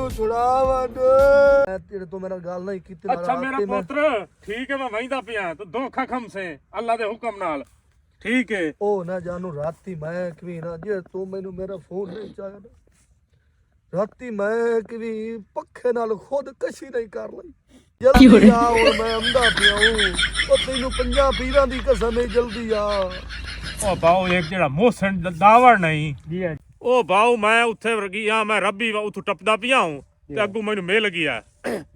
छुड़ावा तेरे तो मेरा गाल नहीं कितना। अच्छा मेरा पुत्र ठीक है, मैं वहींदा पिया तो धोखा खम से अल्लाह दे हुक्म नाल ठीक है। ओ ना जानू राती मैं कभी ना जे तू मैनू मेरा फोन नहीं चाहिए राती मैं कभी पक्खे नाल खुद कशी नहीं कर ली। जल्दी आ और मैं अंधा पिया हूं। ओ तेनू 50 पीरां दी कसम है जल्दी आ। ओ बाऊ एक जेड़ा मोहसन दावड़ नहीं जी ओ बाऊ मैं उत्थे गया मैं रब्बी उथों टपदा पिया हूं ते अगू मैनू मिल गया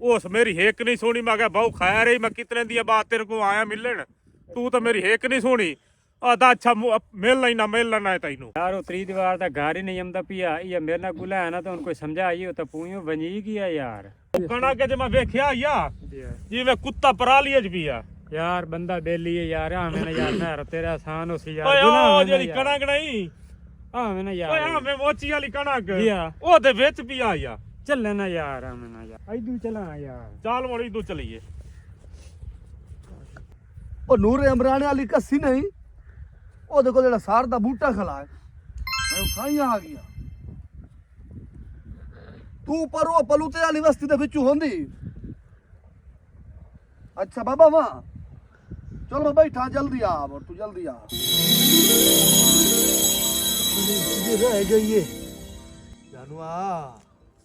उस मेरी हेक नहीं सुनी। मैं कहा बाऊ खैर ही मैं कितने दी बात तेरे को आया मिलन तू तो मेरी हेक नहीं सुनी। आदा अच्छा मिलना ही ना मिलना है तैनू यार उतरी दीवार दा घर ही नहीं आमदा पिया ये मेरे नाल गुला है ना तो उनको समझाई तो पूइयो बनी गया यार। कणा के जे मैं वेख्या या जिवें कुत्ता परालिए ज पिया यार बंदा बेली है यार हमें ना यार मैं तेरा आसान हो सी यार ओए ओ जेड़ी कणक नहीं हमें ना यार ओए हमें मोची वाली कणक जिया ओ दे विच पिया या चल ना यार हमें ना यार इदू चला यार चल मोड़ी तू चलिए। ओ नूर इमरान वाली कस्सी नहीं ओ देखो जेड़ा सार दा बूटा खला है मैं खाई आ गया तू पर वो पलूते वाली बस्ती दे विचू होंदी। अच्छा बाबा वाह चलो मैं बैठा जल्दी आ और तू जल्दी आ। ये रह गई ये जानू आ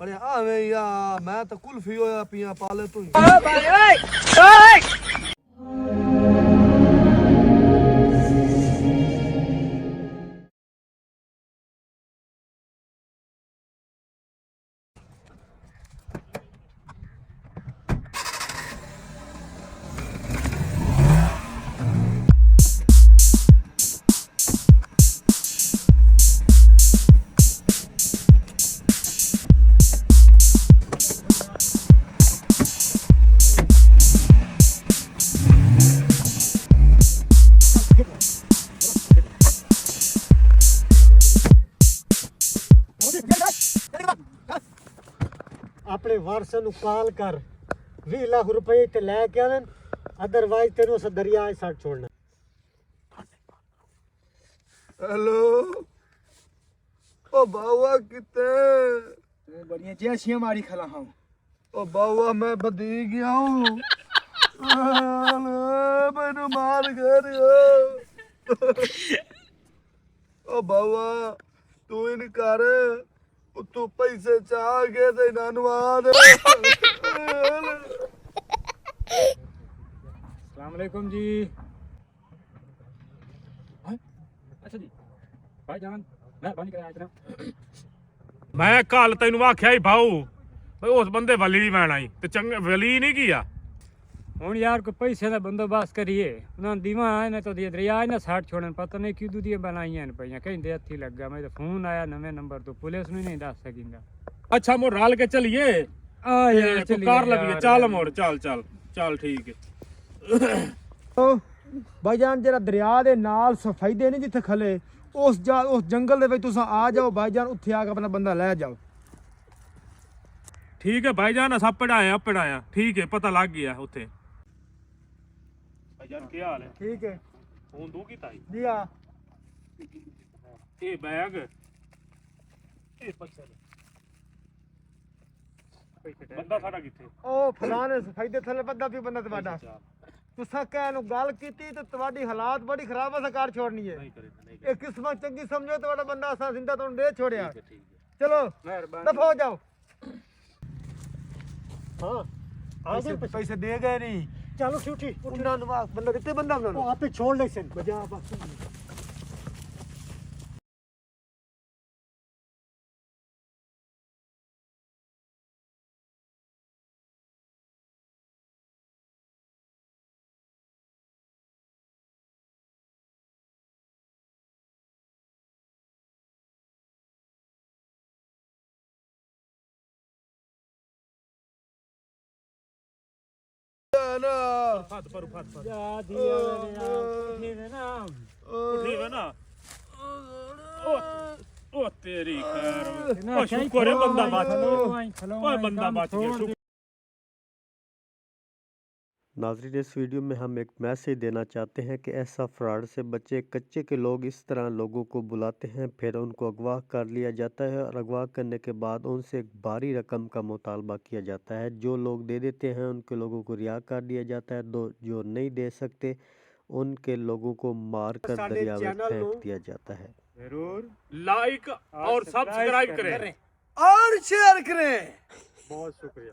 अरे आवे या मैं तो कुल्फी होया पिया पाले तू अपने वारसा नु कॉल कर 20 लाख रुपए ते लेके आवन अदरवाइज तेरे उस दरिया में सट छोड़ना। हेलो ओ बावा किते बढ़िया जैसी हमारी खला हूं ओ बावा मैं बदी गया हूँ मैंने मार कर ओ बावा तू इन कर तू पैसे चाह के ते ननवाद। अस्सलाम वालेकुम जी। अच्छा जी भाईजान मेहरबानी कराया इतना मैं कल तेन आख्या ही भाऊ भाई उस बंदे वली नहीं मैन आई ते चंगे वली नहीं किया हुण यार कोई पैसे का बंदोबस्त करिए उन्होंने दीवा ने तो दिए दरिया ना साठ छोड़न पता नहीं क्यों दिया बनाइया पे कहीं हथी लगा मैं तो फोन आया नवे नंबर तो पुलिस नहीं दस सकेंगा। अच्छा मोड़ रल के चलिए यार कार लगी चल मोड़ चल चल चल ठीक है। भाईजान जरा दरिया दे नाल सफाई दे नहीं जिथे खले उस जंगल दे विच तुसां आ जाओ भाईजान उत्थे आके अपना बंदा ले जाओ। ठीक है भाईजान असा पढ़ाया ठीक है पता लग गया उत्थे। भाईजान क्या हाल है? ठीक है फोन दू की ताई जी हां ए बैग ए पैसे बंदा साडा किथे ओ फलाने सफाई दे थले बंदा भी बंदा ਤੁਹਾਡਾ तुसां कह नु गल कीती ते ਤੁਹਾਡੀ हालात बड़ी खराब है सरकार छोड़नी है ये किस्मत चंगी समझो ਤੁਹਾਡਾ बंदा असा जिंदा तो दे छोड़या चलो दफा हो जाओ। हाँ आगे पैसे दे गए नहीं चलो छुट्टी उठना नवाज बंदा कितने बंदा वो आप पे छोड़ ले सन बजा आप फट पर फट जा दिया मैंने ना उठी है ना ओ तेरी खैर ओ शुक्र है बंदा बच गया। ओए बंदा बच गया नाज़रीन, इस वीडियो में हम एक मैसेज देना चाहते हैं कि ऐसा फ्रॉड से बचे। कच्चे के लोग इस तरह लोगों को बुलाते हैं, फिर उनको अगवा कर लिया जाता है और अगवा करने के बाद उनसे एक भारी रकम का मुतालबा किया जाता है। जो लोग दे देते हैं उनके लोगों को रिहा कर दिया जाता है, जो नहीं दे सकते उनके लोगों को मार कर दरिया में फेंक दिया जाता है। जरूर लाइक और सब्सक्राइब करें। और शेयर करें। बहुत शुक्रिया।